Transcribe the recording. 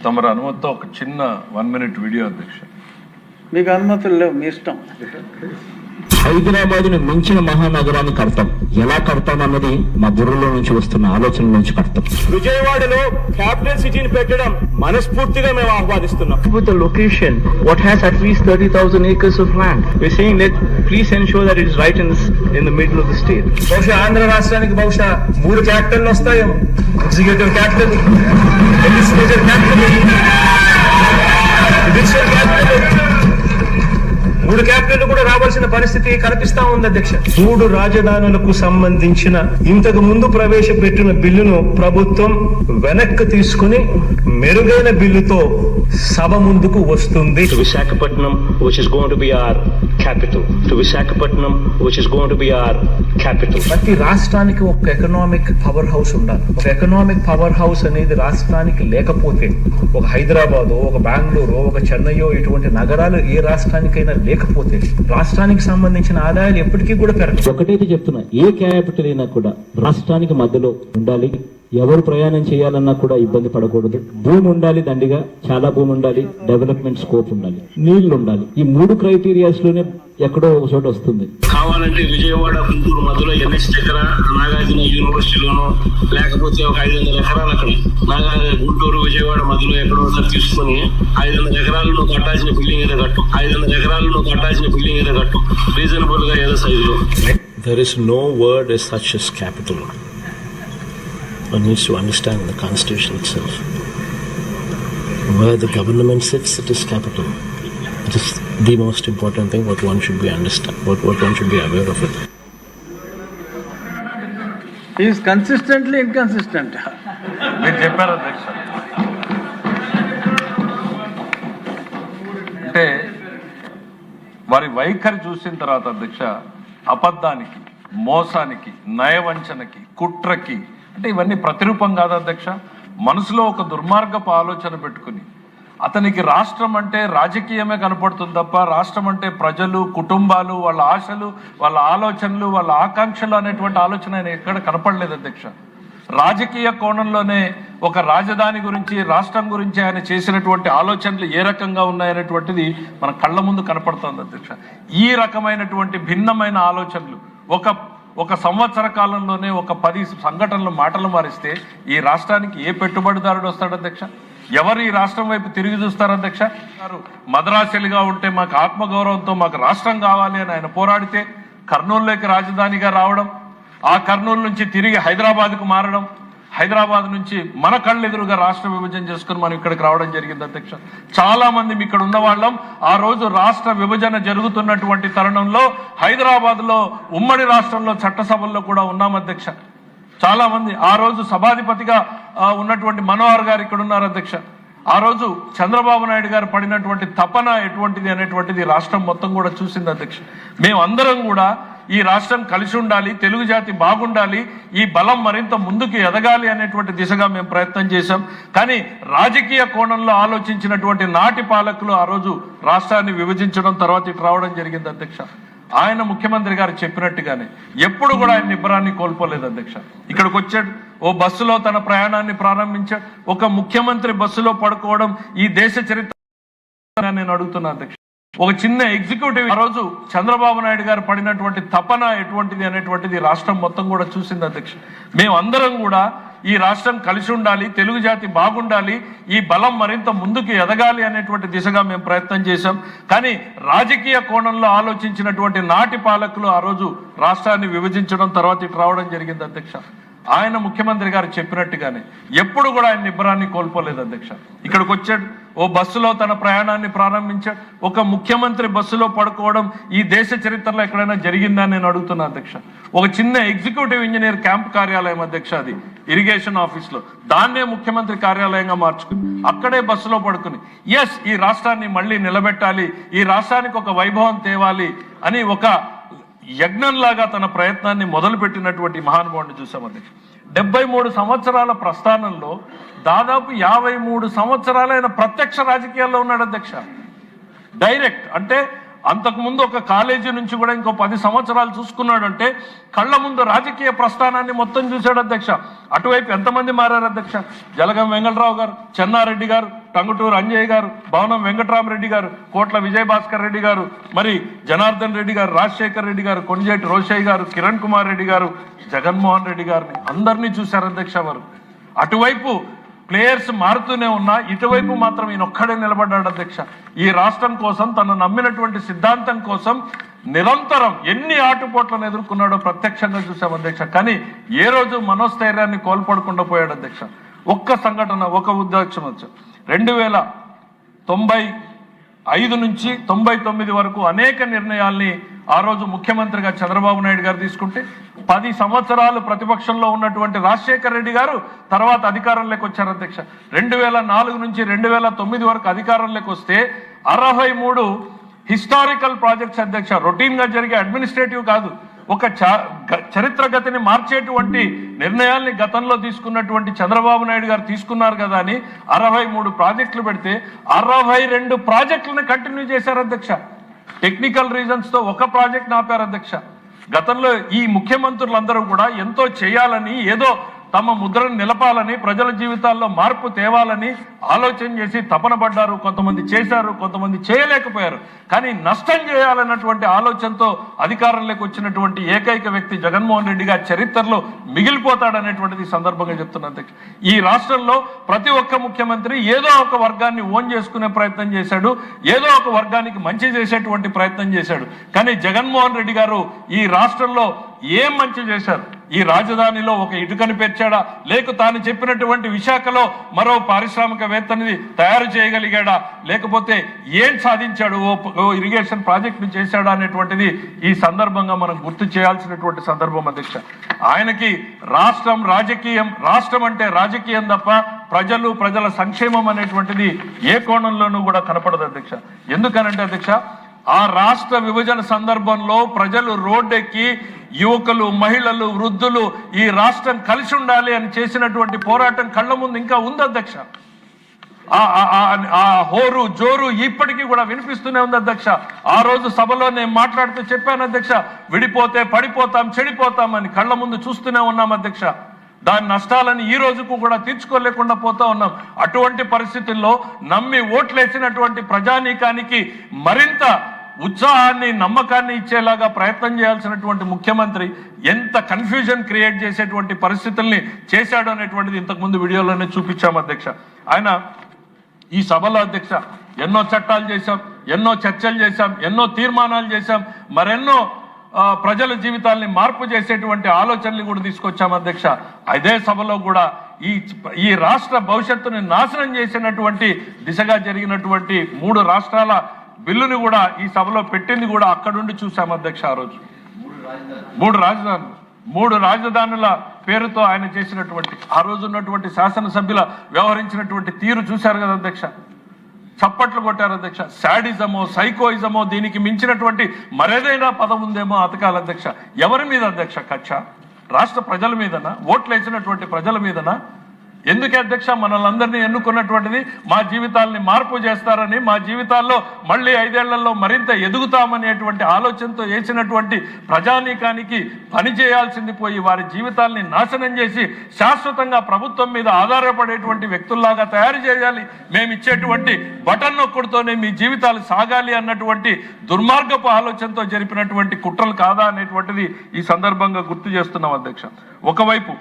తమరు అనుమతితో ఒక చిన్న 1 minute వీడియో అధ్యక్ష. మీకు అనుమతులు లేవు, మీ ఇష్టం. హైదరాబాద్ ని మించిన మహానగరాన్ని కడతాం. ఎలా కడతాం అన్నది మా బుర్రలో నుంచి వస్తున్న ఆలోచన నుంచి కడతాం. విజయవాడలో క్యాపిటల్ సిటీని పెట్టడం మనస్ఫూర్తిగా మేము ఆహ్వానిస్తున్నాం. With the location, what has at least 30,000 acres of land, we're saying that please ensure that it is right in the middle of the state. బహుశా ఆంధ్ర రాష్ట్రానికి బహుశా 3 క్యాపిటల్ వస్తాయో. Executive capital, legislature capital, judicial capital, 3 capital కూడా రావాల్సిన పరిస్థితి కనిపిస్తా ఉంది అధ్యక్ష. 3 రాజధానులకు సంబంధించిన ఇంతకు ముందు ప్రవేశపెట్టిన బిల్లును ప్రభుత్వం వెనక్కి తీసుకుని మెరుగైన బిల్లుతో సభ ముందుకు వస్తుంది. Visakhapatnam, which is going to be our capital. To Visakhapatnam, which is going to be our capital. ప్రతి రాష్ట్రానికి ఒక ఎకనామిక్ పవర్ హౌస్ ఉండాలి. ఒక ఎకనామిక్ పవర్ హౌస్ అనేది రాష్ట్రానికి లేకపోతే, ఒక హైదరాబాదు, ఒక బెంగళూరు, ఒక చెన్నైయో ఇటువంటి నగరాలు ఏ రాష్ట్రానికైనా లేకపోతే రాష్ట్రానికి సంబంధించిన ఆదాయాలు ఎప్పటికీ కూడా పెరగదు. ఒకటైతే చెప్తున్నా, ఏ క్యాపిటల్ అయినా కూడా రాష్ట్రానికి మధ్యలో ఉండాలి. ఎవరు ప్రయాణం చేయాలన్నా కూడా ఇబ్బంది పడకూడదు. భూమి ఉండాలి, దండిగా చాలా భూమి ఉండాలి, డెవలప్మెంట్ స్కోప్ ఉండాలి, నీళ్లు ఉండాలి. ఈ 3 క్రైటీరియాస్ లోనే ఎక్కడో ఒక చోట వస్తుంది. కావాలంటే విజయవాడ గుంటూరు మధ్యలో ఎన్ఎస్ దగ్గర నాగార్జున యూనివర్సిటీలోనో, లేకపోతే ఒక 500 ఎకరాలు అక్కడ గుంటూరు విజయవాడ మధ్యలో ఎక్కడో ఒకసారి తీసుకుని 500 ఎకరాలు నువ్వు కట్టాల్సిన బిల్డింగ్ ఏదో కట్టు, 500 ఎకరాలు నువ్వు కట్టాల్సిన బిల్డింగ్ ఏదో కట్టు, రీజనబుల్ గా ఏదో సైజులో. There is no word as such as capital. One needs to understand the constitution itself. Where the government sits, it is capital. It is the most important thing what one should be understand, what one should be aware of it. He is consistently inconsistent. మీరు చెప్పారు అధ్యక్ష. అంటే వారి వైఖరి చూసిన తర్వాత అధ్యక్ష, అబద్ధానికి, మోసానికి, నయవంచనకి, కుట్రకి, అంటే ఇవన్నీ ప్రతిరూపం కాదు అధ్యక్ష. మనసులో ఒక దుర్మార్గపు ఆలోచన పెట్టుకుని అతనికి రాష్ట్రం అంటే రాజకీయమే కనపడుతుంది తప్ప రాష్ట్రం అంటే ప్రజలు, కుటుంబాలు, వాళ్ళ ఆశలు, వాళ్ళ ఆలోచనలు, వాళ్ళ ఆకాంక్షలు అనేటువంటి ఆలోచన ఆయన ఎక్కడ కనపడలేదు అధ్యక్ష. రాజకీయ కోణంలోనే ఒక రాజధాని గురించి, రాష్ట్రం గురించి ఆయన చేసినటువంటి ఆలోచనలు ఏ రకంగా ఉన్నాయనేటువంటిది మన కళ్ళ ముందు కనపడుతుంది అధ్యక్ష. ఈ రకమైనటువంటి భిన్నమైన ఆలోచనలు ఒక సంవత్సర కాలంలోనే ఒక 10 సంఘటనలు మాటలు మారిస్తే ఈ రాష్ట్రానికి ఏ పెట్టుబడిదారుడు వస్తాడు అధ్యక్ష? ఎవరు ఈ రాష్ట్రం వైపు తిరిగి చూస్తారు అధ్యక్ష? మద్రాసులుగా ఉంటే మాకు ఆత్మగౌరవంతో మాకు రాష్ట్రం కావాలి అని ఆయన పోరాడితే కర్నూలులోకి రాజధానిగా రావడం, ఆ కర్నూలు నుంచి తిరిగి హైదరాబాద్కు మారడం, హైదరాబాద్ నుంచి మన కళ్ళెదురుగా రాష్ట్ర విభజన చేసుకుని మనం ఇక్కడికి రావడం జరిగింది అధ్యక్ష. చాలా మంది ఇక్కడ ఉన్న వాళ్ళం ఆ రోజు రాష్ట్ర విభజన జరుగుతున్నటువంటి తరుణంలో హైదరాబాద్లో ఉమ్మడి రాష్ట్రంలో చట్టసభల్లో కూడా ఉన్నాం అధ్యక్ష. చాలా మంది ఆ రోజు సభాధిపతిగా ఉన్నటువంటి మనోహర్ గారు ఇక్కడ ఉన్నారు అధ్యక్ష. ఆ రోజు చంద్రబాబు నాయుడు గారు పడినటువంటి తపన ఎటువంటిది అనేటువంటిది రాష్ట్రం మొత్తం కూడా చూసింది అధ్యక్ష. మేమందరం కూడా ఈ రాష్ట్రం కలిసి ఉండాలి, తెలుగు జాతి బాగుండాలి, ఈ బలం మరింత ముందుకు ఎదగాలి అనేటువంటి దిశగా మేము ప్రయత్నం చేశాం. కానీ రాజకీయ కోణంలో ఆలోచించినటువంటి నాటి పాలకులు ఆ రోజు రాష్ట్రాన్ని విభజించడం, తర్వాత ఇటు రావడం జరిగింది అధ్యక్ష. ఆయన ముఖ్యమంత్రి గారు చెప్పినట్టుగానే ఎప్పుడు కూడా ఆయన నిబ్బరాన్ని కోల్పోలేదు అధ్యక్ష. ఇక్కడికి వచ్చాడు, ఓ బస్సులో తన ప్రయాణాన్ని ప్రారంభించాడు. ఒక ముఖ్యమంత్రి బస్సులో పడుకోవడం ఈ దేశ చరిత్ర నేను అడుగుతున్నా అధ్యక్ష. ఒక చిన్న ఎగ్జిక్యూటివ్ ఆ రోజు చంద్రబాబు నాయుడు గారు పడినటువంటి తపన ఎటువంటిది అనేటువంటిది రాష్ట్రం మొత్తం కూడా చూసింది అధ్యక్ష. మేమందరం కూడా ఈ రాష్ట్రం కలిసి ఉండాలి, తెలుగు జాతి బాగుండాలి, ఈ బలం మరింత ముందుకు ఎదగాలి అనేటువంటి దిశగా మేము ప్రయత్నం చేశాం. కానీ రాజకీయ కోణంలో ఆలోచించినటువంటి నాటి పాలకులు ఆ రోజు రాష్ట్రాన్ని విభజించడం, తర్వాత ఇటు రావడం జరిగింది అధ్యక్ష. ఆయన ముఖ్యమంత్రి గారు చెప్పినట్టుగానే ఎప్పుడు కూడా ఆయన నిబ్బరాన్ని కోల్పోలేదు అధ్యక్ష. ఇక్కడికి వచ్చాడు, ఓ బస్సులో తన ప్రయాణాన్ని ప్రారంభించాడు. ఒక ముఖ్యమంత్రి బస్సులో పడుకోవడం ఈ దేశ చరిత్రలో ఎక్కడైనా జరిగిందా నేను అడుగుతున్నా అధ్యక్ష. ఒక చిన్న ఎగ్జిక్యూటివ్ ఇంజనీర్ క్యాంప్ కార్యాలయం అధ్యక్ష, అది ఇరిగేషన్ ఆఫీస్లో, దాన్నే ముఖ్యమంత్రి కార్యాలయంగా మార్చుకుని అక్కడే బస్సులో పడుకుని ఈ రాష్ట్రాన్ని మళ్ళీ నిలబెట్టాలి, ఈ రాష్ట్రానికి ఒక వైభవం తేవాలి అని ఒక యజ్ఞంలాగా తన ప్రయత్నాన్ని మొదలుపెట్టినటువంటి మహానుభావుని చూసాం అధ్యక్ష. 73 సంవత్సరాల ప్రస్థానంలో దాదాపు 53 సంవత్సరాలైన ప్రత్యక్ష రాజకీయాల్లో ఉన్నాడు అధ్యక్ష. డైరెక్ట్ అంటే అంతకుముందు ఒక కాలేజీ నుంచి కూడా ఇంకో 10 సంవత్సరాలు చూసుకున్నాడు అంటే కళ్ళ ముందు రాజకీయ ప్రస్థానాన్ని మొత్తం చూశాడు అధ్యక్ష. అటువైపు ఎంతమంది మారారు అధ్యక్ష? జలగం వెంగళరావు గారు, చెన్నారెడ్డి గారు, టంగుటూరు అంజయ్య గారు, భవనం వెంకటరామరెడ్డి గారు, కోట్ల విజయభాస్కర్ రెడ్డి గారు, మరి జనార్దన్ రెడ్డి గారు, రాజశేఖర్ రెడ్డి గారు, కొంజేటి రోషయ్య గారు, కిరణ్ కుమార్ రెడ్డి గారు, జగన్మోహన్ రెడ్డి గారిని అందరినీ చూశారు అధ్యక్ష. వారు అటువైపు ప్లేయర్స్ మారుతూనే ఉన్నా ఇటువైపు మాత్రం ఈయన ఒక్కడే నిలబడ్డాడు అధ్యక్ష. ఈ రాష్ట్రం కోసం, తను నమ్మినటువంటి సిద్ధాంతం కోసం నిరంతరం ఎన్ని ఆటుపోట్లను ఎదుర్కొన్నాడో ప్రత్యక్షంగా చూసాం అధ్యక్ష. కానీ ఏ రోజు మనోస్థైర్యాన్ని కోల్పడకుండా పోయాడు అధ్యక్ష. ఒక్క సంఘటన, ఒక ఉద్దేశం వచ్చి 2095 నుంచి 99 వరకు అనేక నిర్ణయాల్ని ఆ రోజు ముఖ్యమంత్రిగా చంద్రబాబు నాయుడు గారు తీసుకుంటే 10 సంవత్సరాలు ప్రతిపక్షంలో ఉన్నటువంటి రాజశేఖర్ రెడ్డి గారు తర్వాత అధికారంలోకి వచ్చారు అధ్యక్ష. 2004 నుంచి 2009 వరకు అధికారంలోకి వస్తే 63 హిస్టారికల్ ప్రాజెక్ట్స్ అధ్యక్ష. రొటీన్గా జరిగే అడ్మినిస్ట్రేటివ్ కాదు, ఒక చరిత్ర గతిని మార్చేటువంటి నిర్ణయాల్ని గతంలో తీసుకున్నటువంటి చంద్రబాబు నాయుడు గారు తీసుకున్నారు కదా అని 63 ప్రాజెక్టులు పెడితే 62 ప్రాజెక్టులను కంటిన్యూ చేశారు అధ్యక్ష. టెక్నికల్ రీజన్స్ తో ఒక ప్రాజెక్ట్ ఆపారు అధ్యక్ష. గతంలో ఈ ముఖ్యమంత్రులందరూ కూడా ఎంతో చేయాలని, ఏదో తమ ముద్రను నిలపాలని, ప్రజల జీవితాల్లో మార్పు తేవాలని ఆలోచన చేసి తపన పడ్డారు. కొంతమంది చేశారు, కొంతమంది చేయలేకపోయారు. కానీ నష్టం చేయాలన్నటువంటి ఆలోచనతో అధికారంలోకి వచ్చినటువంటి ఏకైక వ్యక్తి జగన్మోహన్ రెడ్డిగా చరిత్రలో మిగిలిపోతాడనేటువంటిది సందర్భంగా చెప్తున్నా అధ్యక్ష. ఈ రాష్ట్రంలో ప్రతి ఒక్క ముఖ్యమంత్రి ఏదో ఒక వర్గాన్ని ఓన్ చేసుకునే ప్రయత్నం చేశాడు, ఏదో ఒక వర్గానికి మంచి చేసేటువంటి ప్రయత్నం చేశాడు. కానీ జగన్మోహన్ రెడ్డి గారు ఈ రాష్ట్రంలో ఏం మంచి చేశారు? ఈ రాజధానిలో ఒక ఇటుకని పెంచాడా, లేక తాను చెప్పినటువంటి విశాఖలో మరో పారిశ్రామికవేత్తని తయారు చేయగలిగాడా, లేకపోతే ఏం సాధించాడు, ఓ ఇరిగేషన్ ప్రాజెక్టును చేశాడా అనేటువంటిది ఈ సందర్భంగా మనం గుర్తు చేయాల్సినటువంటి సందర్భం అధ్యక్ష. ఆయనకి రాష్ట్రం రాజకీయం, రాష్ట్రం అంటే రాజకీయం తప్ప ప్రజలు, ప్రజల సంక్షేమం అనేటువంటిది ఏ కోణంలోనూ కూడా కనపడదు అధ్యక్ష. ఎందుకనంటే అధ్యక్ష, ఆ రాష్ట్ర విభజన సందర్భంలో ప్రజలు రోడ్డెక్కి యువకులు, మహిళలు, వృద్ధులు ఈ రాష్ట్రం కలిసి ఉండాలి అని చేసినటువంటి పోరాటం కళ్ళ ముందు ఇంకా ఉంది అధ్యక్ష. ఆ హోరు జోరు ఇప్పటికీ కూడా వినిపిస్తూనే ఉంది అధ్యక్ష. ఆ రోజు సభలో నేను మాట్లాడుతూ చెప్పాను అధ్యక్ష, విడిపోతే పడిపోతాం, చెడిపోతాం అని కళ్ళ ముందు చూస్తూనే ఉన్నాం అధ్యక్ష. దాని నష్టాలని ఈ రోజుకు కూడా తీర్చుకోలేకుండా పోతా ఉన్నాం. అటువంటి పరిస్థితుల్లో నమ్మి ఓట్లేసినటువంటి ప్రజానీకానికి మరింత ఉత్సాహాన్ని, నమ్మకాన్ని ఇచ్చేలాగా ప్రయత్నం చేయాల్సినటువంటి ముఖ్యమంత్రి ఎంత కన్ఫ్యూజన్ క్రియేట్ చేసేటువంటి పరిస్థితుల్ని చేశాడు అనేటువంటిది ఇంతకుముందు వీడియోలోనే చూపించాం అధ్యక్ష. ఆయన ఈ సభలో అధ్యక్ష ఎన్నో చట్టాలు చేశాం, ఎన్నో చర్చలు చేశాం, ఎన్నో తీర్మానాలు చేశాం, మరెన్నో ప్రజల జీవితాల్ని మార్పు చేసేటువంటి ఆలోచనలు కూడా తీసుకొచ్చాం అధ్యక్ష. అదే సభలో కూడా ఈ రాష్ట్ర భవిష్యత్తుని నాశనం చేసినటువంటి దిశగా జరిగినటువంటి 3 రాష్ట్రాల బిల్లుని కూడా ఈ సభలో పెట్టింది కూడా అక్కడుండి చూసాం అధ్యక్ష. ఆ రోజు 3 రాజధానుల పేరుతో ఆయన చేసినటువంటి, ఆ రోజు ఉన్నటువంటి శాసనసభ్యుల వ్యవహరించినటువంటి తీరు చూశారు కదా అధ్యక్ష. చప్పట్లు కొట్టారు అధ్యక్ష. శాడిజమో, సైకోయిజమో, దీనికి మించినటువంటి మరేదైనా పదం ఉందేమో అతకాలి అధ్యక్ష. ఎవరి మీద అధ్యక్ష కక్ష? రాష్ట్ర ప్రజల మీదనా? ఓట్లు వేసినటువంటి ప్రజల మీదనా? ఎందుకే అధ్యక్ష మనల్ని అందరినీ ఎన్నుకున్నటువంటిది? మా జీవితాలని మార్పు చేస్తారని, మా జీవితాల్లో మళ్ళీ 5 ఏళ్లలో మరింత ఎదుగుతామనేటువంటి ఆలోచనతో వేసినటువంటి ప్రజానీకానికి పని చేయాల్సింది పోయి వారి జీవితాల్ని నాశనం చేసి శాశ్వతంగా ప్రభుత్వం మీద ఆధారపడేటువంటి వ్యక్తుల్లాగా తయారు చేయాలి, మేము ఇచ్చేటువంటి బటన్ నొక్కుడుతోనే మీ జీవితాలు సాగాలి అన్నటువంటి దుర్మార్గపు ఆలోచనతో జరిపినటువంటి కుట్రలు కాదా అనేటువంటిది ఈ సందర్భంగా గుర్తు చేస్తున్నాం అధ్యక్ష. ఒకవైపు